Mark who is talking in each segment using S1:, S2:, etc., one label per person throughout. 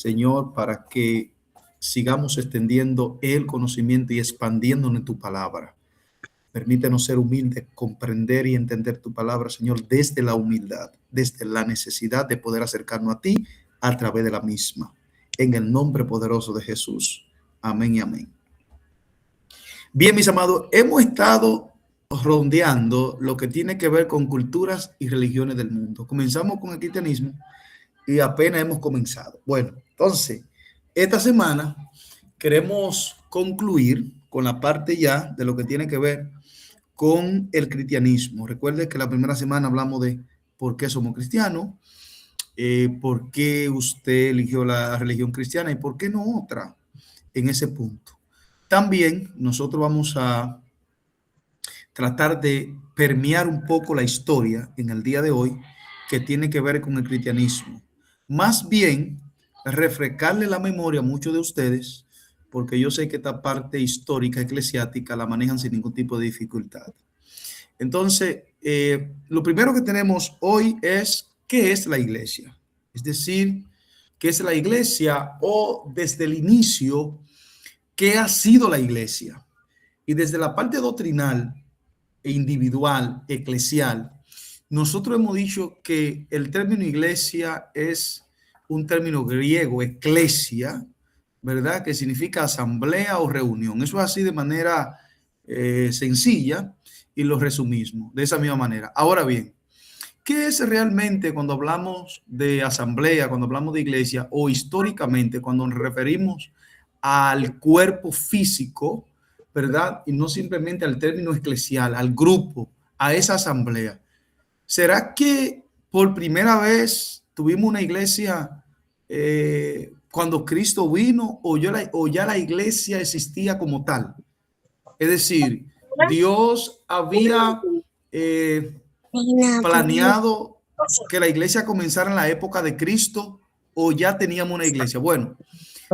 S1: Señor, para que sigamos extendiendo el conocimiento y expandiéndonos en tu palabra. Permítenos ser humildes, comprender y entender tu palabra, Señor, desde la humildad, desde la necesidad de poder acercarnos a ti a través de la misma. En el nombre poderoso de Jesús. Amén y amén. Bien, mis amados, hemos estado rondeando lo que tiene que ver con culturas y religiones del mundo. Comenzamos con el cristianismo y apenas hemos comenzado. Bueno, entonces, esta semana queremos concluir con la parte ya de lo que tiene que ver con el cristianismo. Recuerde que la primera semana hablamos de por qué somos cristianos, por qué usted eligió la religión cristiana y por qué no otra en ese punto. También nosotros vamos a tratar de permear un poco la historia en el día de hoy que tiene que ver con el cristianismo. Más bien, refrescarle la memoria a muchos de ustedes, porque yo sé que esta parte histórica eclesiástica la manejan sin ningún tipo de dificultad. Entonces, lo primero que tenemos hoy es qué es la iglesia. Es decir, qué es la iglesia o desde el inicio, qué ha sido la iglesia. Y desde la parte doctrinal e individual, eclesial, nosotros hemos dicho que el término iglesia es un término griego, eclesia, ¿verdad? Que significa asamblea o reunión. Eso es así de manera sencilla y lo resumimos de esa misma manera. Ahora bien, ¿qué es realmente cuando hablamos de asamblea, cuando hablamos de iglesia o históricamente cuando nos referimos al cuerpo físico, ¿verdad? Y no simplemente al término eclesial, al grupo, a esa asamblea. ¿Será que por primera vez tuvimos una iglesia cuando Cristo vino o ya la iglesia existía como tal? Es decir, Dios había planeado que la iglesia comenzara en la época de Cristo o ya teníamos una iglesia. Bueno,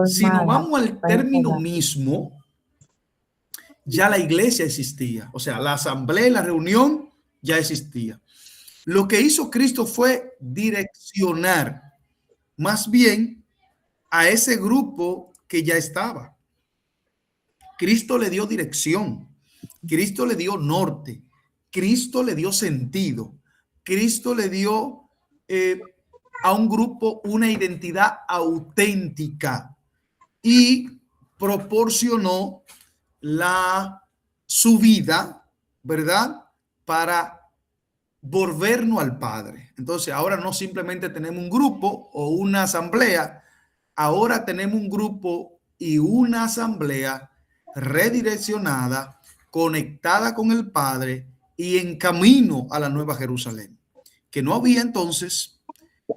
S1: si nos vamos al término mismo, ya la iglesia existía. O sea, la asamblea y la reunión ya existía. Lo que hizo Cristo fue direccionar más bien a ese grupo que ya estaba. Cristo le dio dirección, Cristo le dio norte, Cristo le dio sentido, Cristo le dio a un grupo una identidad auténtica y proporcionó su vida, ¿verdad? Para volvernos al Padre. Entonces, ahora no simplemente tenemos un grupo o una asamblea, ahora tenemos un grupo y una asamblea redireccionada, conectada con el Padre y en camino a la Nueva Jerusalén, que no había entonces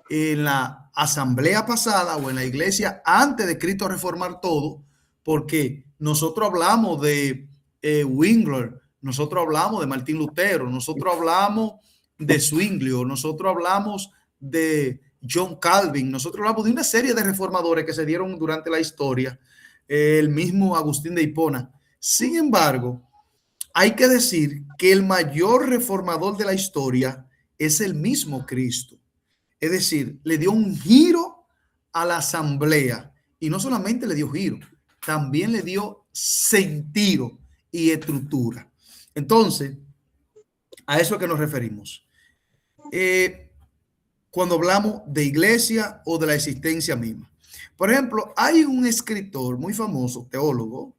S1: en la asamblea pasada o en la iglesia antes de Cristo reformar todo, porque nosotros hablamos de Wingler, nosotros hablamos de Martín Lutero, nosotros hablamos de Zwinglio, nosotros hablamos de John Calvin, nosotros hablamos de una serie de reformadores que se dieron durante la historia, el mismo Agustín de Hipona. Sin embargo, hay que decir que el mayor reformador de la historia es el mismo Cristo. Es decir, le dio un giro a la asamblea y no solamente le dio giro, también le dio sentido y estructura. Entonces, a eso es que nos referimos. Cuando hablamos de iglesia o de la existencia misma. Por ejemplo, hay un escritor muy famoso, teólogo,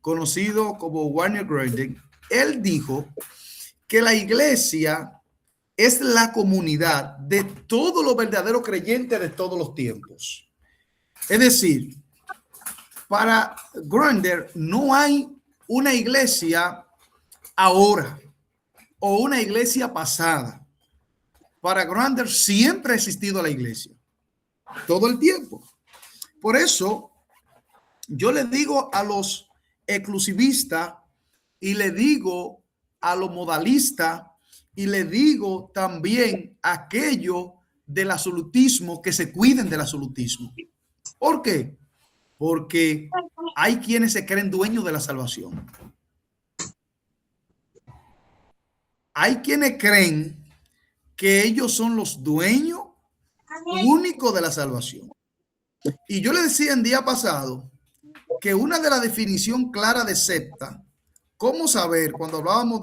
S1: conocido como Warner Grandin. Él dijo que la iglesia es la comunidad de todos los verdaderos creyentes de todos los tiempos. Es decir, para Grander no hay una iglesia ahora o una iglesia pasada. Para Grander siempre ha existido la iglesia, todo el tiempo. Por eso yo le digo a los exclusivistas y le digo a los modalistas y le digo también a aquellos del absolutismo que se cuiden del absolutismo. ¿Por qué? Porque hay quienes se creen dueños de la salvación. Hay quienes creen que ellos son los dueños únicos de la salvación. Y yo le decía en día pasado que una de las definiciones claras de secta, ¿cómo saber cuando hablábamos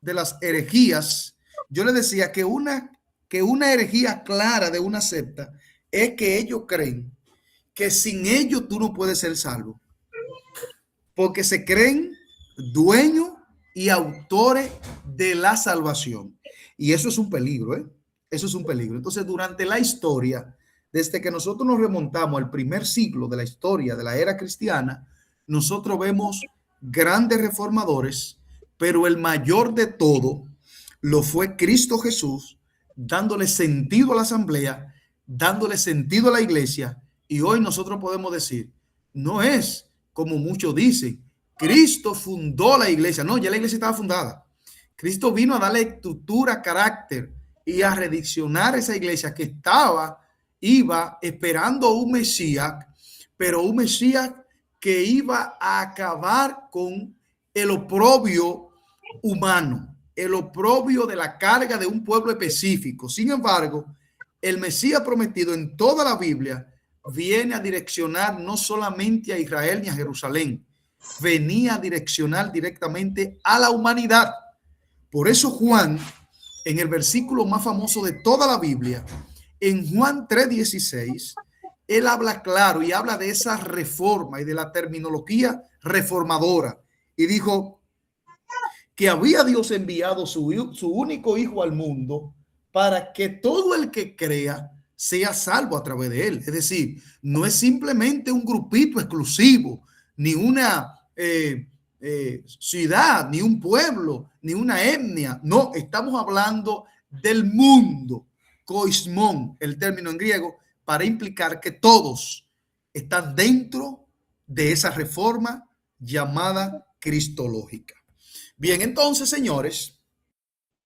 S1: de las herejías? Yo le decía que una herejía clara de una secta es que ellos creen que sin ellos tú no puedes ser salvo, porque se creen dueños y autores de la salvación. Y eso es un peligro, ¿eh? Eso es un peligro. Entonces, durante la historia, desde que nosotros nos remontamos al primer siglo de la historia de la era cristiana, nosotros vemos grandes reformadores, pero el mayor de todo lo fue Cristo Jesús, dándole sentido a la asamblea, dándole sentido a la iglesia. Y hoy nosotros podemos decir, no es como muchos dicen, Cristo fundó la iglesia. No, ya la iglesia estaba fundada. Cristo vino a darle estructura, carácter y a rediccionar esa iglesia que iba esperando un Mesías, pero un Mesías que iba a acabar con el oprobio humano, el oprobio de la carga de un pueblo específico. Sin embargo, el Mesías prometido en toda la Biblia viene a direccionar no solamente a Israel ni a Jerusalén, venía a direccionar directamente a la humanidad. Por eso Juan, en el versículo más famoso de toda la Biblia, en Juan 3:16, él habla claro y habla de esa reforma y de la terminología reformadora. Y dijo que había Dios enviado su único hijo al mundo para que todo el que crea sea salvo a través de él. Es decir, no es simplemente un grupito exclusivo, ni una ciudad, ni un pueblo, ni una etnia. No, estamos hablando del mundo. Koismon, el término en griego, para implicar que todos están dentro de esa reforma llamada cristológica. Bien, entonces, señores,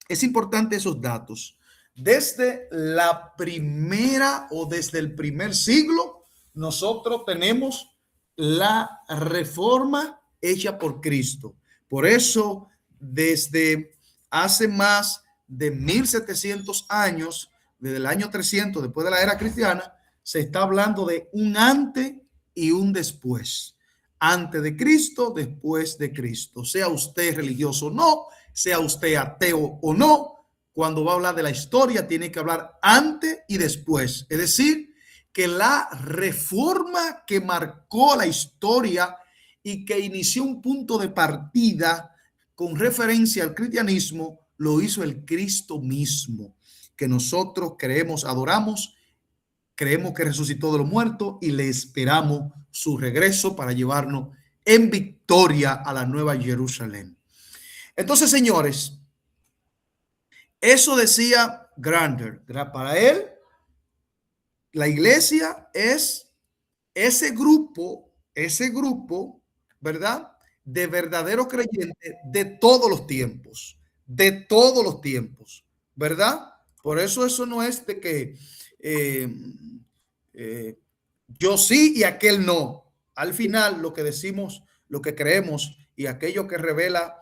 S1: es importante esos datos. Desde la primera o desde el primer siglo, nosotros tenemos la reforma hecha por Cristo. Por eso, desde hace más de 1700 años, desde el año 300, después de la era cristiana, se está hablando de un antes y un después. Antes de Cristo, después de Cristo. Sea usted religioso o no, sea usted ateo o no, cuando va a hablar de la historia, tiene que hablar antes y después. Es decir, que la reforma que marcó la historia y que inició un punto de partida con referencia al cristianismo, lo hizo el Cristo mismo, que nosotros creemos, adoramos, creemos que resucitó de los muertos y le esperamos su regreso para llevarnos en victoria a la nueva Jerusalén. Entonces, señores, eso decía Grander. Para él, la iglesia es ese grupo, ¿verdad? De verdaderos creyentes de todos los tiempos, ¿verdad? Por eso no es de que eh, yo sí y aquel no. Al final, lo que decimos, lo que creemos y aquello que revela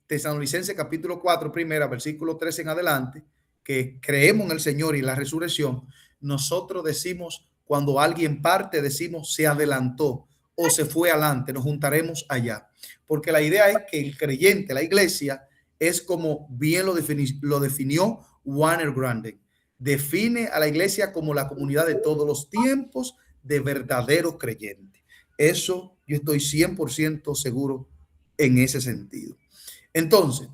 S1: Tesalonicenses capítulo 4, primera, versículo 13 en adelante, que creemos en el Señor y la resurrección, nosotros decimos, cuando alguien parte, decimos se adelantó o se fue adelante, nos juntaremos allá. Porque la idea es que el creyente, la iglesia, es como bien lo definió Warner Grande. Define a la iglesia como la comunidad de todos los tiempos de verdaderos creyentes. Eso yo estoy 100% seguro en ese sentido. Entonces,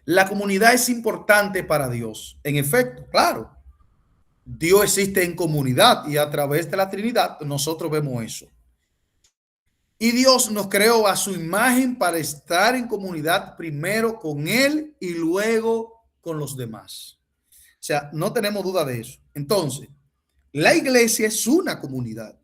S1: la comunidad es importante para Dios. En efecto, claro, Dios existe en comunidad y a través de la Trinidad nosotros vemos eso. Y Dios nos creó a su imagen para estar en comunidad primero con Él y luego con los demás. O sea, no tenemos duda de eso. Entonces, la iglesia es una comunidad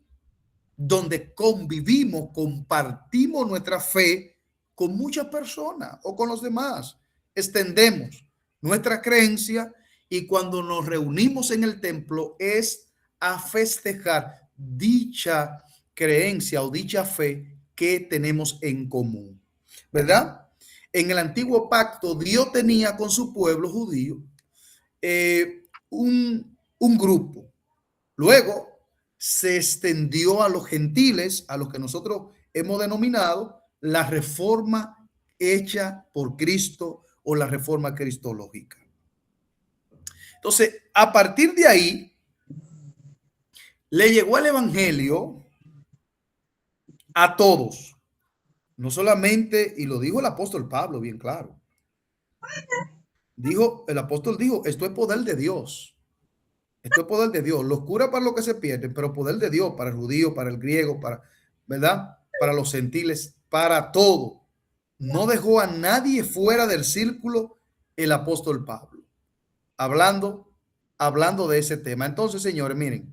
S1: donde convivimos, compartimos nuestra fe con muchas personas o con los demás. Extendemos nuestra creencia y cuando nos reunimos en el templo es a festejar dicha creencia o dicha fe que tenemos en común, ¿verdad? En el antiguo pacto, Dios tenía con su pueblo judío un grupo. Luego se extendió a los gentiles, a los que nosotros hemos denominado la reforma hecha por Cristo o la reforma cristológica. Entonces, a partir de ahí, le llegó el evangelio a todos, no solamente, y lo dijo el apóstol Pablo bien claro. El apóstol dijo, esto es poder de Dios. Esto es poder de Dios. Locura para los que se pierden, pero poder de Dios para el judío, para el griego, para, ¿verdad? Para los gentiles, para todo. No dejó a nadie fuera del círculo el apóstol Pablo. Hablando de ese tema. Entonces, señores, miren,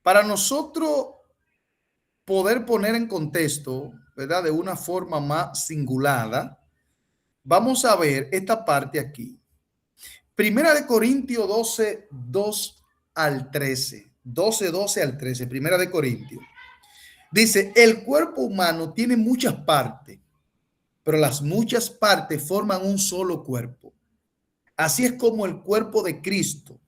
S1: para nosotros poder poner en contexto, ¿verdad? De una forma más singular, vamos a ver esta parte aquí. Primera de Corintios 12, 2 al 13. 12 al 13. Primera de Corintios. Dice, el cuerpo humano tiene muchas partes, pero las muchas partes forman un solo cuerpo. Así es como el cuerpo de Cristo.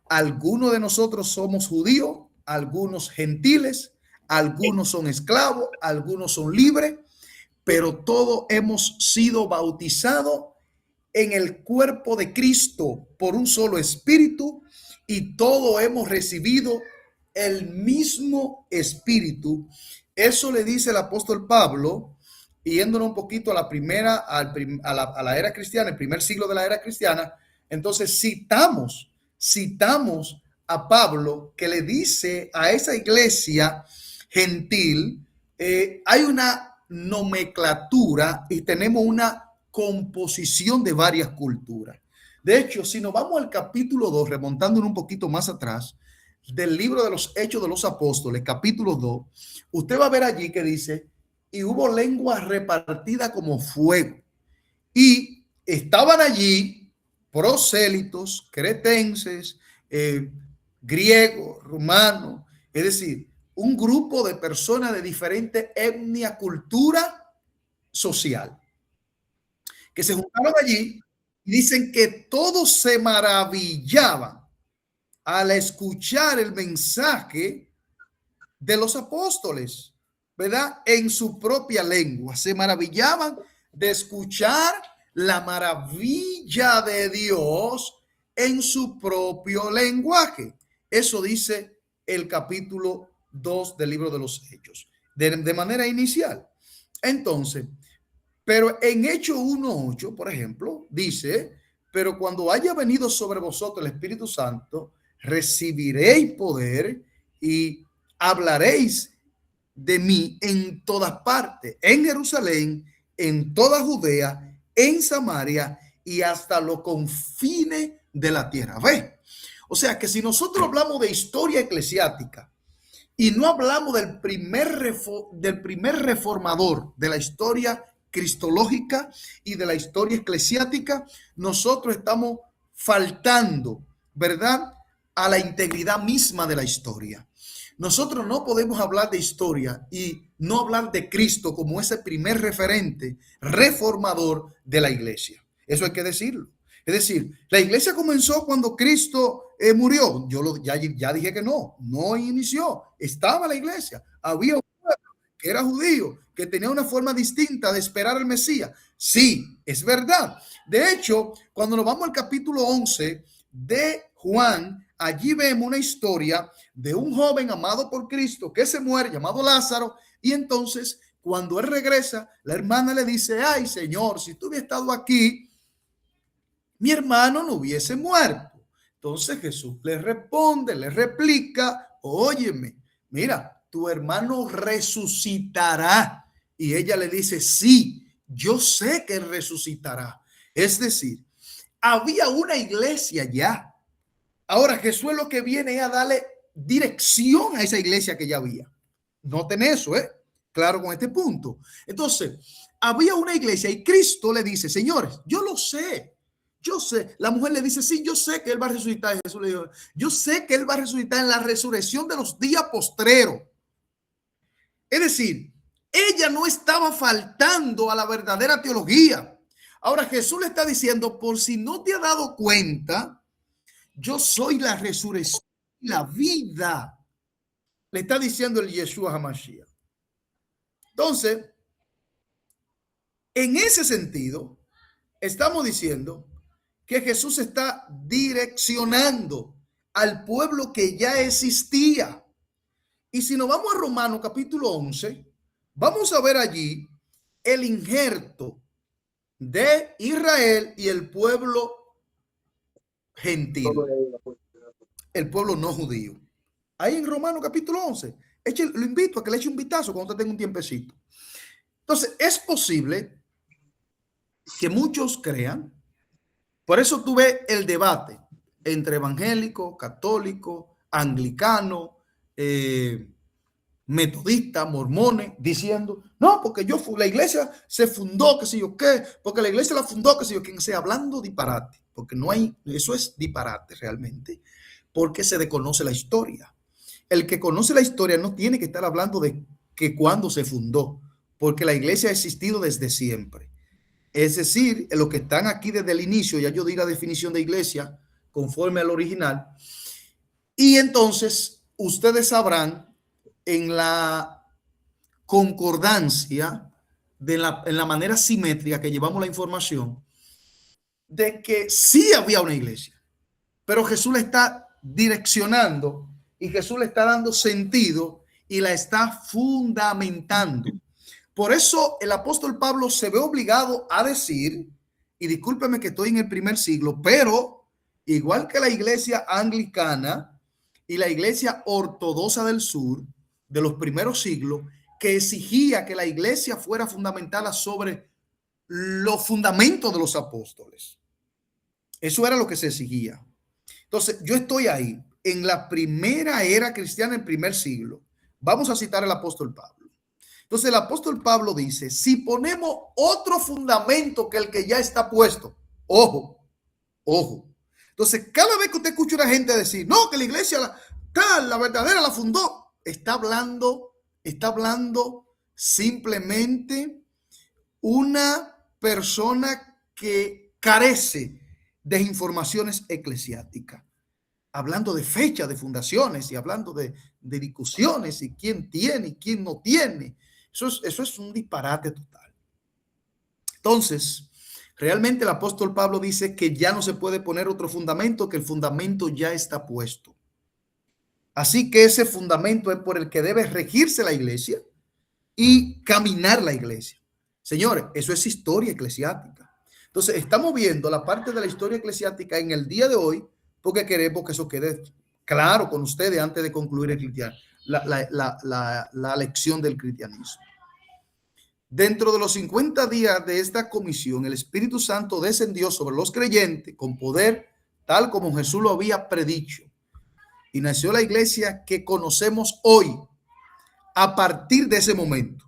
S1: Algunos de nosotros somos judíos, algunos gentiles, algunos son esclavos, algunos son libres, pero todos hemos sido bautizados en el cuerpo de Cristo por un solo espíritu y todos hemos recibido el mismo espíritu. Eso le dice el apóstol Pablo, yéndonos un poquito a la primera, a la era cristiana, el primer siglo de la era cristiana. Entonces citamos a Pablo, que le dice a esa iglesia gentil, hay una nomenclatura y tenemos una composición de varias culturas. De hecho, si nos vamos al capítulo 2, remontándonos un poquito más atrás, del libro de los Hechos de los Apóstoles, capítulo 2, usted va a ver allí que dice, y hubo lenguas repartidas como fuego, y estaban allí prosélitos, cretenses, griegos, romanos, es decir, un grupo de personas de diferente etnia, cultura, social, que se juntaron allí y dicen que todos se maravillaban al escuchar el mensaje de los apóstoles, ¿verdad? En su propia lengua. Se maravillaban de escuchar la maravilla de Dios en su propio lenguaje. Eso dice el capítulo 2 del libro de los Hechos, de manera inicial. Entonces, pero en Hechos 1:8, por ejemplo, dice, pero cuando haya venido sobre vosotros el Espíritu Santo, recibiréis poder y hablaréis de mí en todas partes, en Jerusalén, en toda Judea, en Samaria y hasta los confines de la tierra. ¿Ve? O sea que si nosotros hablamos de historia eclesiástica y no hablamos del primer reformador de la historia cristológica y de la historia eclesiástica, nosotros estamos faltando, ¿verdad?, a la integridad misma de la historia. Nosotros no podemos hablar de historia y no hablar de Cristo como ese primer referente reformador de la iglesia. Eso hay que decirlo. Es decir, la iglesia comenzó cuando Cristo murió. Ya dije que no inició. Estaba la iglesia. Había un pueblo que era judío, que tenía una forma distinta de esperar al Mesías. Sí, es verdad. De hecho, cuando nos vamos al capítulo 11 de Juan, allí vemos una historia de un joven amado por Cristo que se muere, llamado Lázaro, y entonces cuando él regresa, la hermana le dice, ay Señor, si tú hubieras estado aquí, mi hermano no hubiese muerto. Entonces Jesús le responde, le replica, óyeme, mira, tu hermano resucitará. Y ella le dice, sí, yo sé que resucitará. Es decir, había una iglesia ya. Ahora Jesús es lo que viene a darle dirección a esa iglesia que ya había. Noten eso, claro, con este punto. Entonces, había una iglesia y Cristo le dice, señores, yo lo sé. Yo sé, la mujer le dice, sí, yo sé que él va a resucitar. Jesús le dijo, yo sé que él va a resucitar en la resurrección de los días postreros. Es decir, ella no estaba faltando a la verdadera teología. Ahora Jesús le está diciendo, por si no te has dado cuenta, yo soy la resurrección la vida. Le está diciendo el Yeshua HaMashiach. Entonces, en ese sentido, estamos diciendo que Jesús está direccionando al pueblo que ya existía. Y si nos vamos a Romanos capítulo 11, vamos a ver allí el injerto de Israel y el pueblo gentil, el pueblo no judío. Ahí en Romanos capítulo 11, lo invito a que le eche un vistazo cuando usted tenga un tiempecito. Entonces, es posible que muchos crean, por eso tú ves el debate entre evangélico, católico, anglicano, metodistas, mormones, diciendo, no, porque la iglesia se fundó, qué sé yo qué, porque la iglesia la fundó, qué sé yo, quien sea, hablando disparate, porque no hay, eso es disparate realmente, porque se desconoce la historia. El que conoce la historia no tiene que estar hablando de que cuándo se fundó, porque la iglesia ha existido desde siempre. Es decir, los que están aquí desde el inicio, ya yo di la definición de iglesia conforme al original, y entonces ustedes sabrán en la concordancia, en la manera simétrica que llevamos la información, de que sí había una iglesia, pero Jesús la está direccionando y Jesús le está dando sentido y la está fundamentando. Por eso el apóstol Pablo se ve obligado a decir, y discúlpeme que estoy en el primer siglo, pero igual que la iglesia anglicana y la iglesia ortodoxa del sur de los primeros siglos, que exigía que la iglesia fuera fundamentada sobre los fundamentos de los apóstoles. Eso era lo que se exigía. Entonces, yo estoy ahí, en la primera era cristiana, en el primer siglo. Vamos a citar al apóstol Pablo. Entonces, el apóstol Pablo dice, si ponemos otro fundamento que el que ya está puesto, ojo, ojo. Entonces, cada vez que usted escucha a una gente decir, no, que la iglesia la verdadera la fundó, está hablando simplemente una persona que carece de informaciones eclesiásticas, hablando de fechas de fundaciones y hablando de discusiones y quién tiene y quién no tiene. Eso es un disparate total. Entonces, realmente el apóstol Pablo dice que ya no se puede poner otro fundamento, que el fundamento ya está puesto. Así que ese fundamento es por el que debe regirse la iglesia y caminar la iglesia. Señores, eso es historia eclesiástica. Entonces, estamos viendo la parte de la historia eclesiástica en el día de hoy porque queremos que eso quede claro con ustedes antes de concluir el cristiano, la lección del cristianismo. Dentro de los 50 días de esta comisión, el Espíritu Santo descendió sobre los creyentes con poder, tal como Jesús lo había predicho. Y nació la iglesia que conocemos hoy. A partir de ese momento,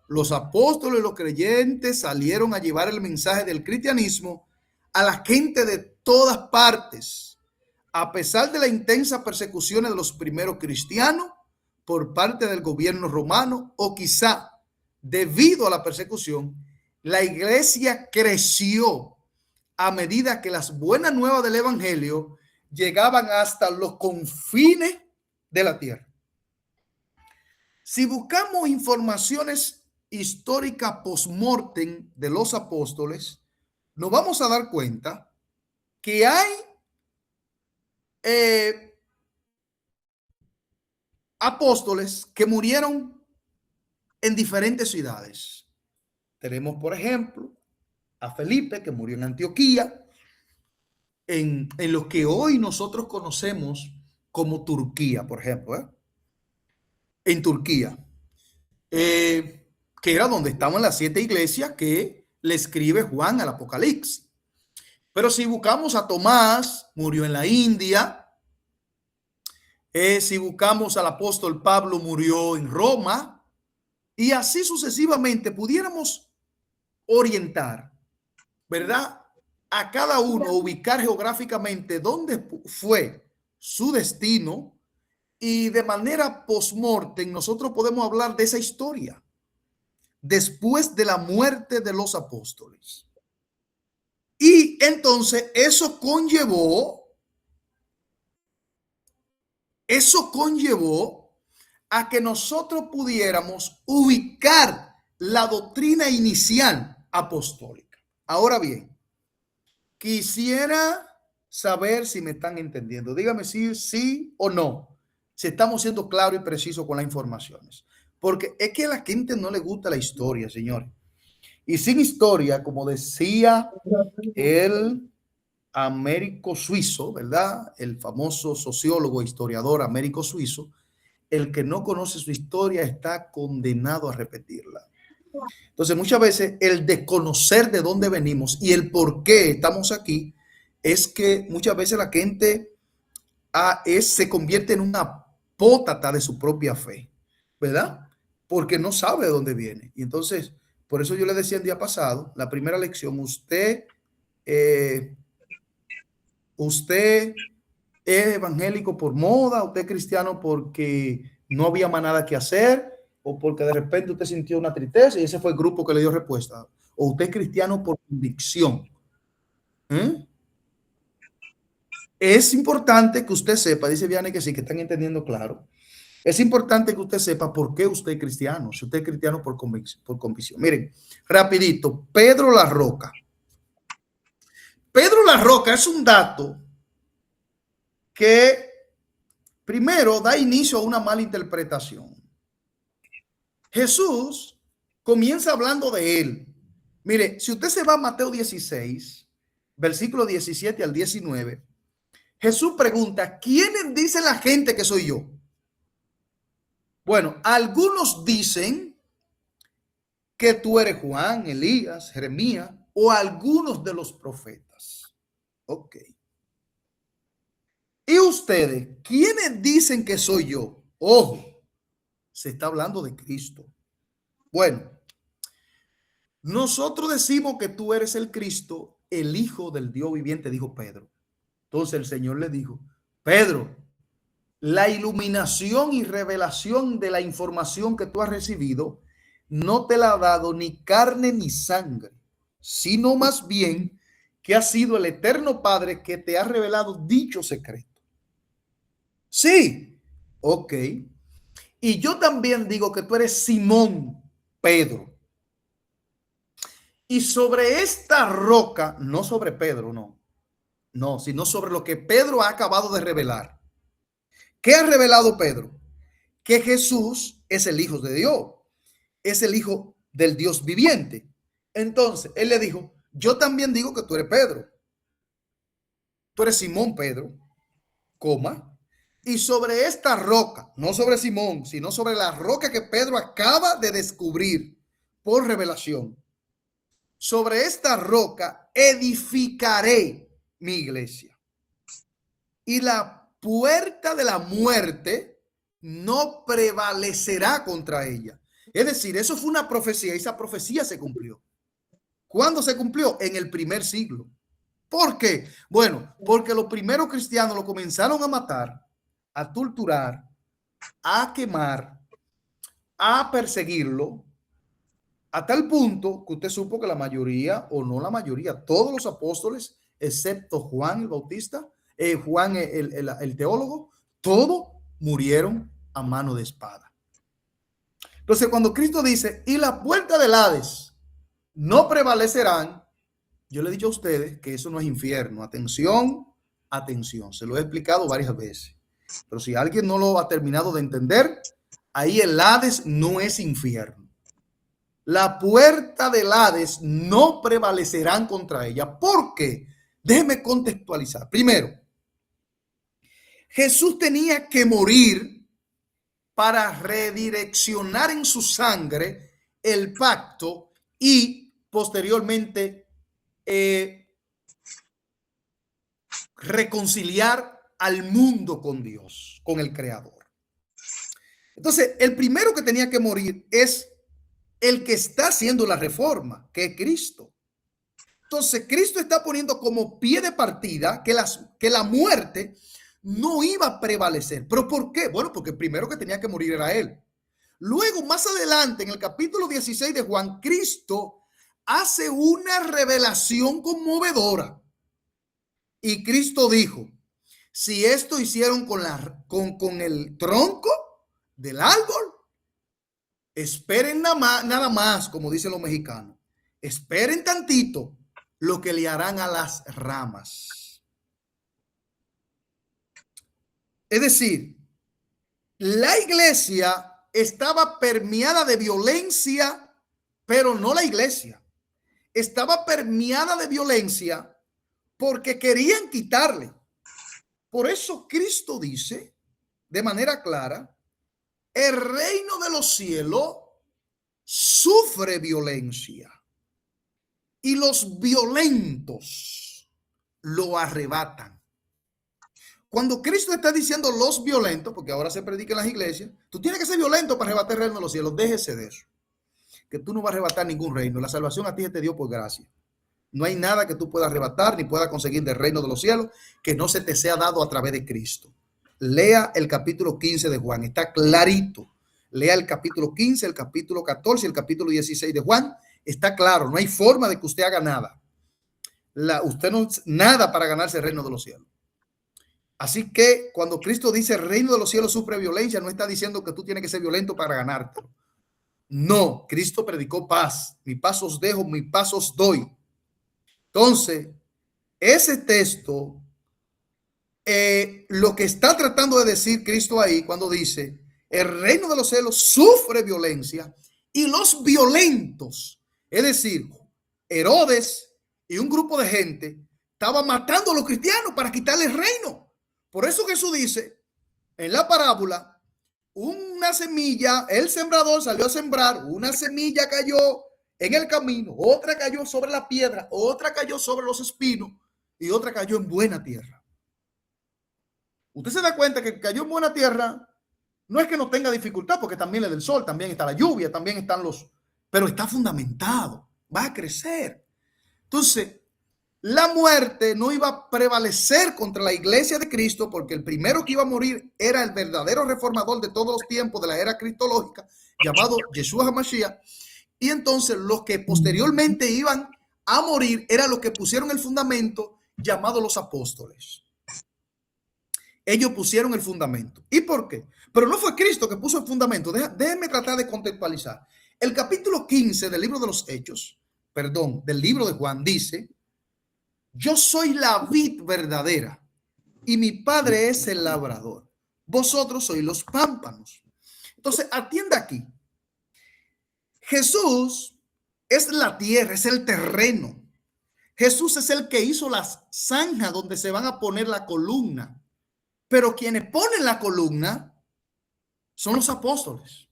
S1: los apóstoles y los creyentes salieron a llevar el mensaje del cristianismo a la gente de todas partes. A pesar de la intensa persecución de los primeros cristianos por parte del gobierno romano, o quizá debido a la persecución, la iglesia creció a medida que las buenas nuevas del evangelio llegaban hasta los confines de la tierra. Si buscamos informaciones históricas post-mortem de los apóstoles, nos vamos a dar cuenta que hay apóstoles que murieron en diferentes ciudades. Tenemos, por ejemplo, a Felipe, que murió en Antioquía, en lo que hoy nosotros conocemos como Turquía, por ejemplo, en Turquía, que era donde estaban las 7 iglesias que le escribe Juan al Apocalipsis. Pero si buscamos a Tomás, murió en la India. Si buscamos al apóstol Pablo, murió en Roma. Y así sucesivamente pudiéramos orientar, ¿verdad? A cada uno, ubicar geográficamente dónde fue su destino, y de manera post-mortem nosotros podemos hablar de esa historia después de la muerte de los apóstoles. Y entonces eso conllevó Eso conllevó a que nosotros pudiéramos ubicar la doctrina inicial apostólica. Ahora bien, quisiera saber si me están entendiendo. Dígame si sí o no, si estamos siendo claros y precisos con las informaciones. Porque es que a la gente no le gusta la historia, señores. Y sin historia, como decía el Américo Suizo, ¿verdad? El famoso sociólogo e historiador Américo Suizo, el que no conoce su historia está condenado a repetirla. Entonces, muchas veces el desconocer de dónde venimos y el por qué estamos aquí es que muchas veces la gente se convierte en una apóstata de su propia fe, ¿verdad? Porque no sabe de dónde viene. Y entonces, por eso yo le decía el día pasado, la primera lección, usted es evangélico por moda, usted es cristiano porque no había más nada que hacer, o porque de repente usted sintió una tristeza y ese fue el grupo que le dio respuesta, o usted es cristiano por convicción. ¿Eh? Es importante que usted sepa, dice Vianney que sí, que están entendiendo claro. Es importante que usted sepa por qué usted es cristiano, si usted es cristiano por convicción. Miren, rapidito, Pedro La Roca. Pedro La Roca es un dato que primero da inicio a una mala interpretación. Jesús comienza hablando de él. Mire, si usted se va a Mateo 16, versículo 17 al 19, Jesús pregunta, ¿quiénes dice la gente que soy yo? Bueno, algunos dicen que tú eres Juan, Elías, Jeremías o algunos de los profetas. Ok. ¿Y ustedes, quiénes dicen que soy yo? Ojo, se está hablando de Cristo. Bueno, nosotros decimos que tú eres el Cristo, el Hijo del Dios viviente, dijo Pedro. Entonces el Señor le dijo, Pedro, la iluminación y revelación de la información que tú has recibido no te la ha dado ni carne ni sangre, sino más bien que ha sido el eterno Padre que te ha revelado dicho secreto. Sí, ok. Y yo también digo que tú eres Simón Pedro. Y sobre esta roca, no sobre Pedro, no, sino sobre lo que Pedro ha acabado de revelar. ¿Qué ha revelado Pedro? Que Jesús es el Hijo de Dios, es el Hijo del Dios viviente. Entonces, él le dijo, yo también digo que tú eres Pedro. Tú eres Simón Pedro, coma. Y sobre esta roca, no sobre Simón, sino sobre la roca que Pedro acaba de descubrir por revelación, sobre esta roca edificaré mi iglesia. Y la puerta de la muerte no prevalecerá contra ella. Es decir, eso fue una profecía y esa profecía se cumplió. ¿Cuándo se cumplió? En el primer siglo. ¿Por qué? Bueno, porque los primeros cristianos lo comenzaron a matar, a torturar, a quemar, a perseguirlo, a tal punto que usted supo que la mayoría, o no la mayoría, todos los apóstoles, excepto Juan el Bautista, Juan el teólogo, todos murieron a mano de espada. Entonces, cuando Cristo dice, y la puerta del Hades no prevalecerán, yo le he dicho a ustedes que eso no es infierno. Atención, atención. Se lo he explicado varias veces. Pero si alguien no lo ha terminado de entender, ahí el Hades no es infierno. La puerta del Hades no prevalecerán contra ella. ¿Por qué? Déjeme contextualizar. Primero, Jesús tenía que morir para redireccionar en su sangre el pacto y posteriormente reconciliar al mundo con Dios, con el Creador. Entonces, el primero que tenía que morir es el que está haciendo la reforma, que es Cristo. Entonces, Cristo está poniendo como pie de partida que la muerte no iba a prevalecer. ¿Pero por qué? Bueno, porque el primero que tenía que morir era él. Luego, más adelante, en el capítulo 16 de Juan, Cristo hace una revelación conmovedora. Y Cristo dijo, Si esto hicieron con el tronco del árbol, esperen nada más, como dicen los mexicanos. Esperen tantito lo que le harán a las ramas. Es decir, la iglesia estaba permeada de violencia, pero no la iglesia. Estaba permeada de violencia porque querían quitarle. Por eso Cristo dice de manera clara, el reino de los cielos sufre violencia y los violentos lo arrebatan. Cuando Cristo está diciendo los violentos, porque ahora se predica en las iglesias, tú tienes que ser violento para arrebatar el reino de los cielos. Déjese de eso, que tú no vas a arrebatar ningún reino. La salvación a ti se te dio por gracia. No hay nada que tú puedas arrebatar ni puedas conseguir del reino de los cielos que no se te sea dado a través de Cristo. Lea el capítulo 15 de Juan, está clarito. Lea el capítulo 15, el capítulo 14 y el capítulo 16 de Juan. Está claro, no hay forma de que usted haga nada. Usted no es nada para ganarse el reino de los cielos. Así que cuando Cristo dice el reino de los cielos sufre violencia, no está diciendo que tú tienes que ser violento para ganártelo. No, Cristo predicó paz. Mi paz os dejo, mi paz os doy. Entonces, ese texto, lo que está tratando de decir Cristo ahí cuando dice el reino de los cielos sufre violencia y los violentos, es decir, Herodes y un grupo de gente estaban matando a los cristianos para quitarle el reino. Por eso Jesús dice en la parábola, una semilla, el sembrador salió a sembrar, una semilla cayó en el camino, otra cayó sobre la piedra, otra cayó sobre los espinos y otra cayó en buena tierra. Usted se da cuenta que cayó en buena tierra, no es que no tenga dificultad, porque también le da el sol, también está la lluvia, también están pero está fundamentado, va a crecer. Entonces, la muerte no iba a prevalecer contra la iglesia de Cristo, porque el primero que iba a morir era el verdadero reformador de todos los tiempos de la era cristológica, llamado Yeshua HaMashiach. Y entonces los que posteriormente iban a morir eran los que pusieron el fundamento, llamado los apóstoles. Ellos pusieron el fundamento. ¿Y por qué? Pero no fue Cristo que puso el fundamento. Déjenme tratar de contextualizar. El capítulo 15 del libro de los Hechos, del libro de Juan, dice: yo soy la vid verdadera y mi padre es el labrador. Vosotros sois los pámpanos. Entonces, atienda aquí. Jesús es la tierra, es el terreno. Jesús es el que hizo las zanjas donde se van a poner la columna. Pero quienes ponen la columna son los apóstoles.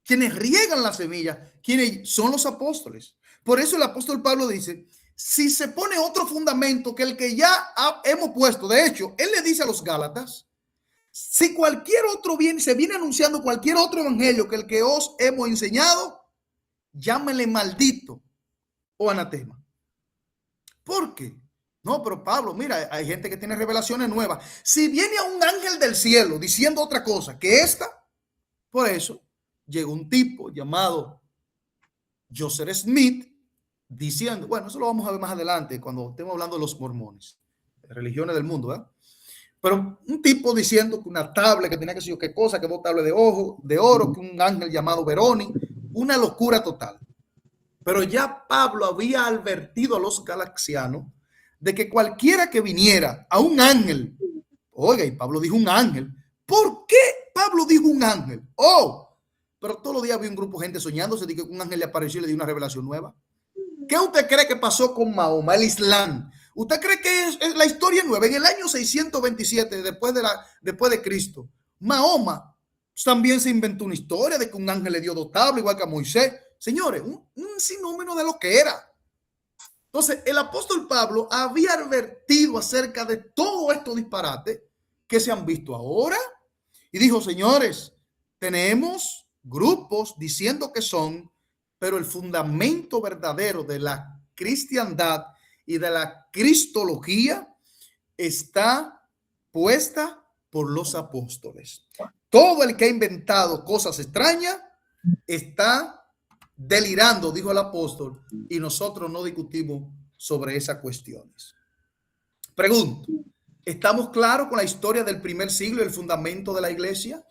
S1: Quienes riegan la semilla, quienes son los apóstoles. Por eso el apóstol Pablo dice, si se pone otro fundamento que el que ya hemos puesto, de hecho, él le dice a los Gálatas, si cualquier otro se viene anunciando cualquier otro evangelio que el que os hemos enseñado, llámele maldito o anatema. ¿Por qué? No, pero Pablo, mira, hay gente que tiene revelaciones nuevas. Si viene a un ángel del cielo diciendo otra cosa que esta, por eso llegó un tipo llamado Joseph Smith diciendo, bueno, eso lo vamos a ver más adelante cuando estemos hablando de los mormones, de religiones del mundo, ¿verdad? Pero un tipo diciendo que una tabla que tenía que decir qué cosa, que dos tablas de oro, que un ángel llamado Veroni, una locura total. Pero ya Pablo había advertido a los galaxianos de que cualquiera que viniera a un ángel, oiga, y Pablo dijo un ángel. ¿Por qué Pablo dijo un ángel? Pero todos los días había un grupo de gente soñándose de que un ángel le apareció y le dio una revelación nueva. ¿Qué usted cree que pasó con Mahoma, el Islam? ¿Usted cree que es la historia nueva? En el año 627, después de Cristo, Mahoma también se inventó una historia de que un ángel le dio dos tablas, igual que a Moisés. Señores, un sinnúmero de lo que era. Entonces, el apóstol Pablo había advertido acerca de todo estos disparates que se han visto ahora y dijo, señores, tenemos grupos diciendo que son, pero el fundamento verdadero de la cristiandad y de la cristología está puesta por los apóstoles. Todo el que ha inventado cosas extrañas está delirando, dijo el apóstol, y nosotros no discutimos sobre esas cuestiones. Pregunto, ¿Estamos claros con la historia del primer siglo y el fundamento de la iglesia?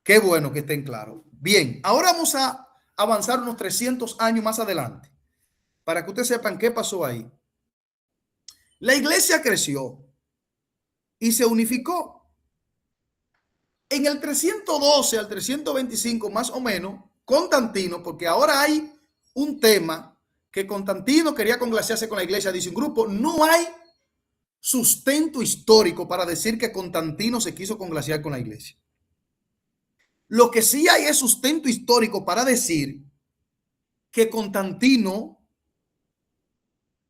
S1: Qué bueno que estén claros. Bien, ahora vamos a avanzar unos 300 años más adelante para que ustedes sepan qué pasó ahí. La iglesia creció y se unificó. En el 312 al 325 más o menos, Constantino, porque ahora hay un tema que Constantino quería conglaciarse con la iglesia, dice un grupo, no hay sustento histórico para decir que Constantino se quiso conglaciar con la iglesia. Lo que sí hay es sustento histórico para decir que Constantino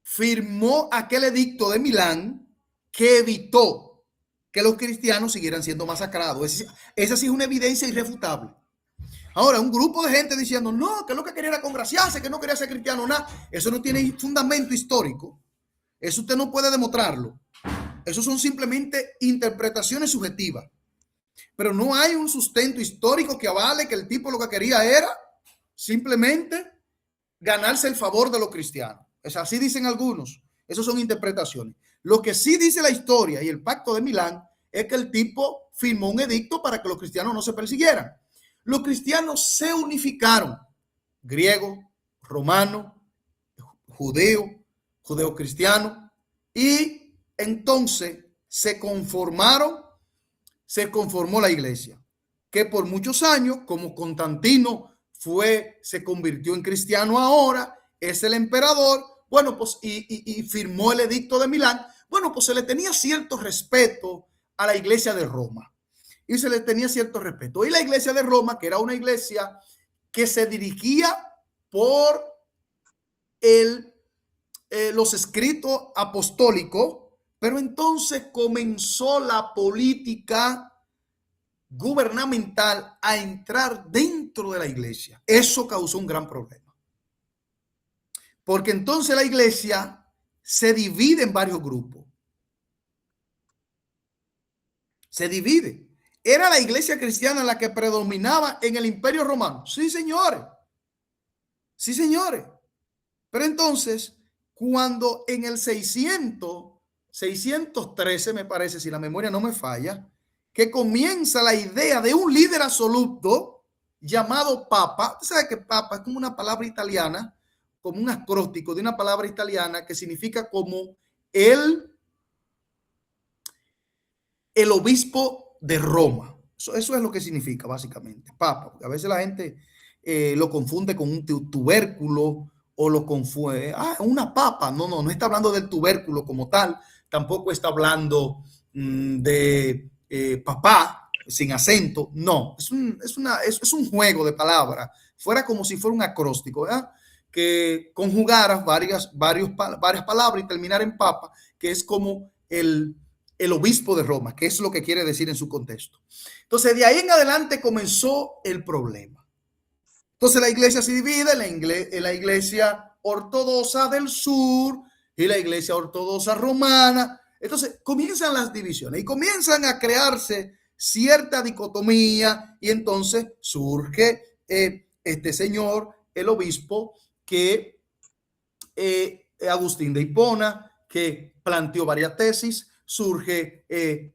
S1: firmó aquel edicto de Milán que evitó que los cristianos siguieran siendo masacrados. Esa sí es una evidencia irrefutable. Ahora, un grupo de gente diciendo, no, que lo que quería era congraciarse, que no quería ser cristiano, nada. Eso no tiene fundamento histórico. Eso usted no puede demostrarlo. Eso son simplemente interpretaciones subjetivas. Pero no hay un sustento histórico que avale que el tipo lo que quería era simplemente ganarse el favor de los cristianos. Es así dicen algunos. Esas son interpretaciones. Lo que sí dice la historia y el pacto de Milán es que el tipo firmó un edicto para que los cristianos no se persiguieran. Los cristianos se unificaron, griego, romano, judeo, judeo-cristiano, y entonces se conformó la iglesia, que por muchos años, como Constantino se convirtió en cristiano ahora, es el emperador, bueno, pues, y firmó el edicto de Milán, bueno, pues se le tenía cierto respeto a la iglesia de Roma. Y se le tenía cierto respeto. Y la iglesia de Roma, que era una iglesia que se dirigía por los escritos apostólicos, pero entonces comenzó la política gubernamental a entrar dentro de la iglesia. Eso causó un gran problema. Porque entonces la iglesia se divide en varios grupos. Se divide. ¿Era la iglesia cristiana la que predominaba en el Imperio Romano? Sí, señores. Sí, señores. Pero entonces, cuando en el 613, me parece, si la memoria no me falla, que comienza la idea de un líder absoluto llamado Papa. Usted sabe que Papa es como una palabra italiana, como un acróstico de una palabra italiana que significa como el obispo de Roma. Eso es lo que significa básicamente, Papa, porque a veces la gente lo confunde con un tubérculo o lo confunde, una papa. No está hablando del tubérculo como tal, tampoco está hablando de papá sin acento, no, es un juego de palabras, fuera como si fuera un acróstico, ¿verdad? Que conjugaras varias palabras y terminar en papa, que es como el obispo de Roma, que es lo que quiere decir en su contexto. Entonces, de ahí en adelante comenzó el problema. Entonces, la iglesia se divide en la iglesia ortodoxa del sur y la iglesia ortodoxa romana. Entonces, comienzan las divisiones y comienzan a crearse cierta dicotomía, y entonces surge este señor, el obispo, que Agustín de Hipona, que planteó varias tesis. Surge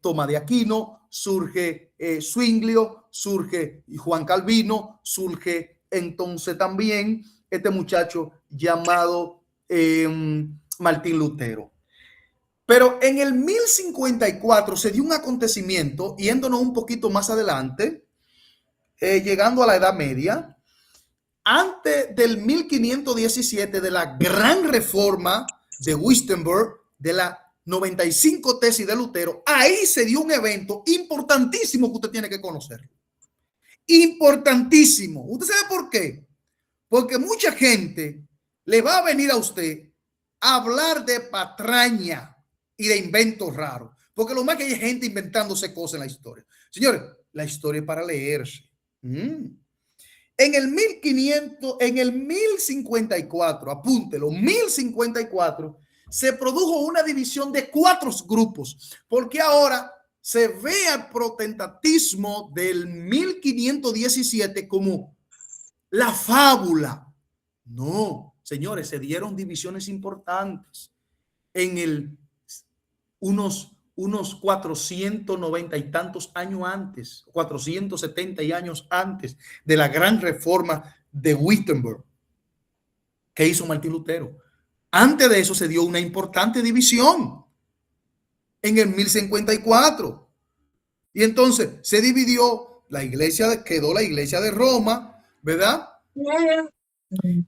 S1: Tomás de Aquino, surge Zwinglio, surge Juan Calvino, surge entonces también este muchacho llamado Martín Lutero. Pero en el 1054 se dio un acontecimiento, yéndonos un poquito más adelante, llegando a la Edad Media, antes del 1517, de la gran reforma de Wittenberg, de la 95 tesis de Lutero. Ahí se dio un evento importantísimo que usted tiene que conocer. Importantísimo. ¿Usted sabe por qué? Porque mucha gente le va a venir a usted a hablar de patraña y de inventos raros. Porque lo más que hay gente inventándose cosas en la historia. Señores, la historia es para leerse. En el 1500, en el 1054, apúntelo, 1054, se produjo una división de 4 grupos, porque ahora se ve al protestantismo del 1517 como la fábula. No, señores, se dieron divisiones importantes en unos 490 y tantos años antes, 470 años antes de la gran reforma de Wittenberg que hizo Martín Lutero. Antes de eso se dio una importante división en el 1054. Y entonces se dividió la iglesia, quedó la iglesia de Roma, ¿verdad?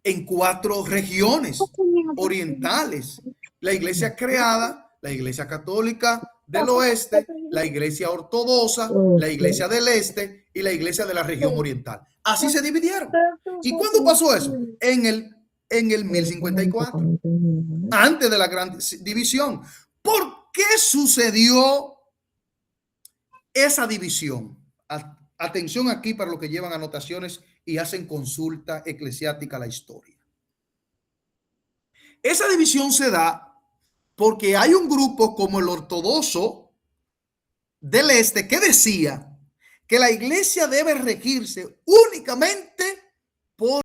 S1: En 4 regiones orientales. La iglesia creada, la iglesia católica del oeste, la iglesia ortodoxa, la iglesia del este y la iglesia de la región oriental. Así se dividieron. ¿Y cuándo pasó eso? En el 1054, antes de la gran división. ¿Por qué sucedió esa división? Atención aquí para los que llevan anotaciones y hacen consulta eclesiástica a la historia. Esa división se da porque hay un grupo como el ortodoxo del este que decía que la iglesia debe regirse únicamente por